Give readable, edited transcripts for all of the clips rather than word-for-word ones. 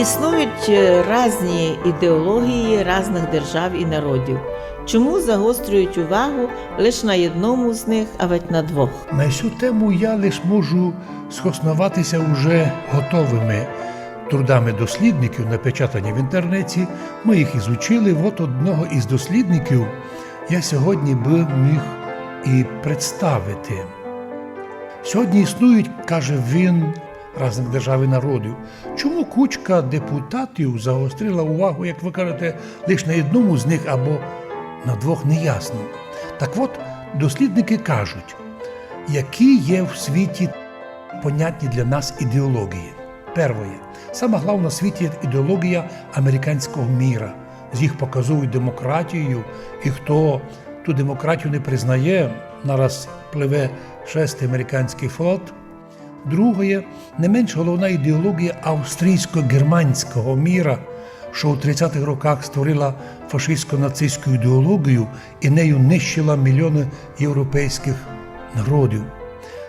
Існують різні ідеології різних держав і народів. Чому загострюють увагу лише на одному з них, а ведь на двох? На цю тему я лише можу схоснуватися вже готовими трудами дослідників, напечатані в інтернеті. Ми їх ізучили. От одного із дослідників я сьогодні би міг і представити. Сьогодні існують, каже він, різних держав і народів. Чому кучка депутатів загострила увагу, як ви кажете, лише на одному з них або на двох, неясно. Так от, дослідники кажуть, які є в світі понятні для нас ідеології. Перше, сама головна в світі ідеологія американського міра. З їх показують демократію, і хто ту демократію не признає, нараз пливе шестий американський флот. Друге, не менш головна ідеологія австрійсько-германського міра, що у 30-х роках створила фашистсько-нацистську ідеологію і нею нищила мільйони європейських народів.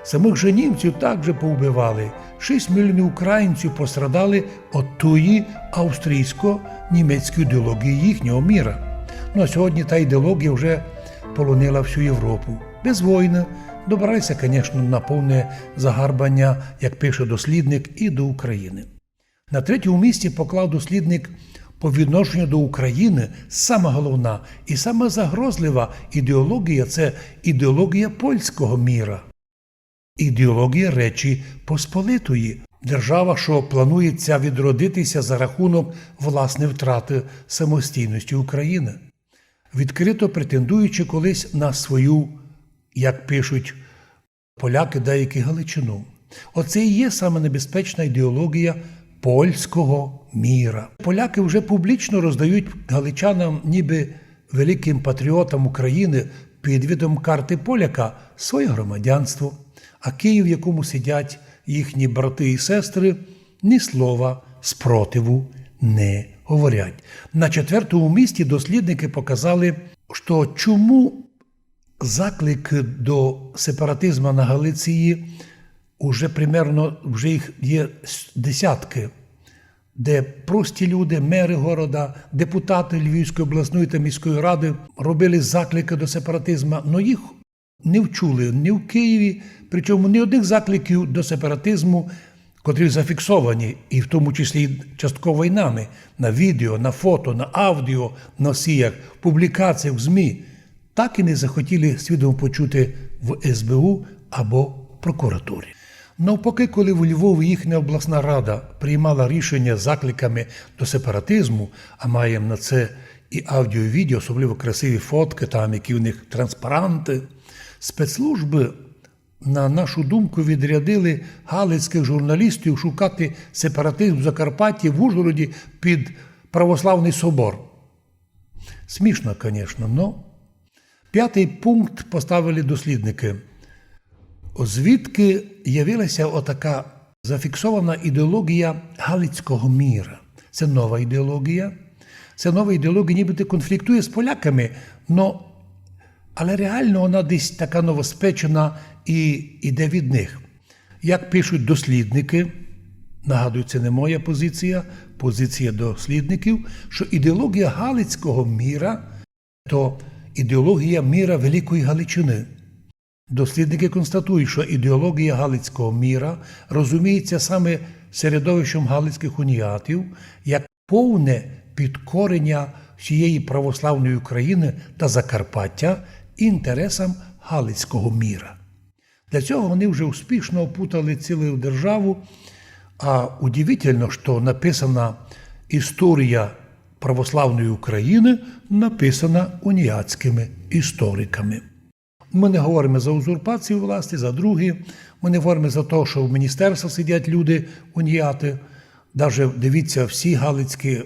Самих же німців також повбивали. 6 мільйонів українців пострадали від тої австрійсько-німецької ідеології їхнього міра. Ну а сьогодні та ідеологія вже полонила всю Європу. Без війни добралися, звісно, на повне загарбання, як пише дослідник, і до України. На третьому місці поклав дослідник по відношенню до України сама головна і сама загрозлива ідеологія – це ідеологія польського міра. Ідеологія Речі Посполитої. Держава, що планується відродитися за рахунок власне втрати самостійності України. Відкрито претендуючи колись на свою, як пишуть поляки, деякі Галичину. Оце і є саме небезпечна ідеологія польського міра. Поляки вже публічно роздають галичанам, ніби великим патріотам України, під видом карти поляка своє громадянство. А Київ, в якому сидять їхні брати і сестри, ні слова спротиву не говорять. На четвертому місці дослідники показали, що чому заклик до сепаратизму на Галиції вже їх є десятки, де прості люди, мери города, депутати Львівської обласної та міської ради робили заклики до сепаратизму, але їх не вчули ні в Києві, причому ні одних закликів до сепаратизму, котрі зафіксовані, і в тому числі частково і нами, на відео, на фото, на аудіо, носіях, публікаціях в ЗМІ, так і не захотіли свідомо почути в СБУ або прокуратурі. Навпаки, коли у Львові їхня обласна рада приймала рішення з закликами до сепаратизму, а маємо на це і аудіо, і відео, особливо красиві фотки, там які у них транспаранти, спецслужби, на нашу думку, відрядили галицьких журналістів шукати сепаратизм в Закарпатті, в Ужгороді під Православний собор. Смішно, звісно, але п'ятий пункт поставили дослідники. Звідки з'явилася отака зафіксована ідеологія галицького міра? Це нова ідеологія. Це нова ідеологія нібито конфліктує з поляками, але реально вона десь така новоспечена і йде від них. Як пишуть дослідники, нагадую, це не моя позиція, позиція дослідників, що ідеологія галицького міра – то ідеологія міра Великої Галичини. Дослідники констатують, що ідеологія галицького міра розуміється саме середовищем галицьких уніатів як повне підкорення всієї православної України та Закарпаття інтересам галицького міра. Для цього вони вже успішно опутали цілу державу, а удивительно, що написана історія православної України написана уніатськими істориками. Ми не говоримо за узурпацію власті, за другі, ми не говоримо за те, що в міністерстві сидять люди уніати. Навіть, дивіться, всі галицькі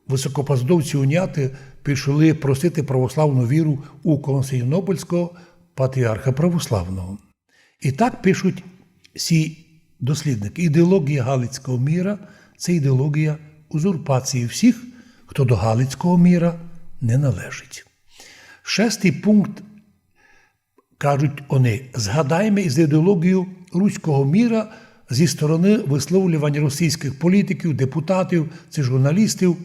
високопосадовці уніати пішли просити православну віру у Константинопольського патріарха православного. І так пишуть всі дослідники. Ідеологія галицького міра – це ідеологія узурпації всіх, хто до галицького міра не належить. Шестий пункт, кажуть вони, згадаємо із ідеологією руського міра зі сторони висловлювань російських політиків, депутатів чи журналістів,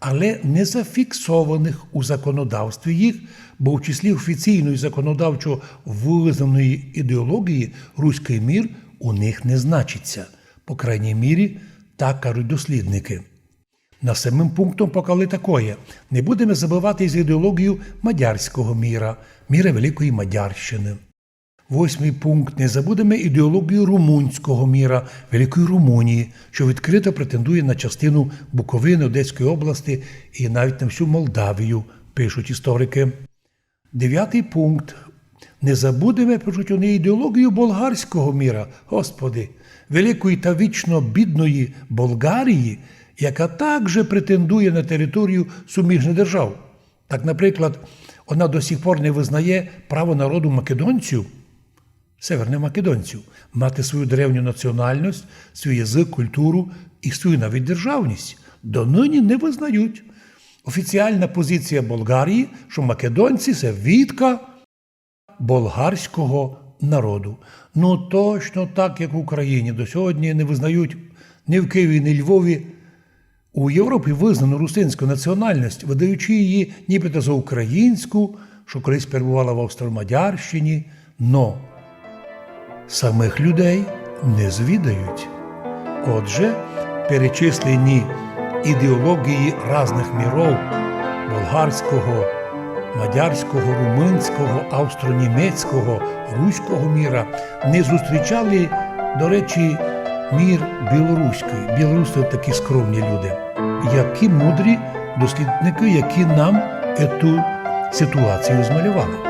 але не зафіксованих у законодавстві їх, бо в числі офіційної законодавчо визнаної ідеології «руський мір» у них не значиться. По крайній мірі, так кажуть дослідники. На самим пунктом покали такое. Не будемо забувати з ідеологію мадярського міра, міра Великої Мадярщини. 8 пункт. Не забудемо ідеологію румунського міра, Великої Румунії, що відкрито претендує на частину Буковини, Одеської області і навіть на всю Молдавію, пишуть історики. 9 пункт. Не забудемо, пишуть вони, ідеологію болгарського міра, Господи, великої та вічно бідної Болгарії, яка також претендує на територію суміжних держав. Так, наприклад, вона до сих пор не визнає право народу македонців, северних македонців, мати свою древню національність, свій язик, культуру і свою навіть державність. Донині не визнають. Офіціальна позиція Болгарії, що македонці – це відка болгарського народу. Ну точно так, як в Україні. До сьогодні не визнають ні в Києві, ні в Львові. У Європі визнано русинську національність, видаючи її нібито за українську, що колись перебувала в Австро-Мадярщині, но самих людей не звідають. Отже, перечислені ідеології різних міров – болгарського, мадярського, румунського, австро-німецького, руського міра – не зустрічали, до речі, мір білоруський. Білоруси такі скромні люди. Які мудрі дослідники, які нам цю ситуацію змалювали.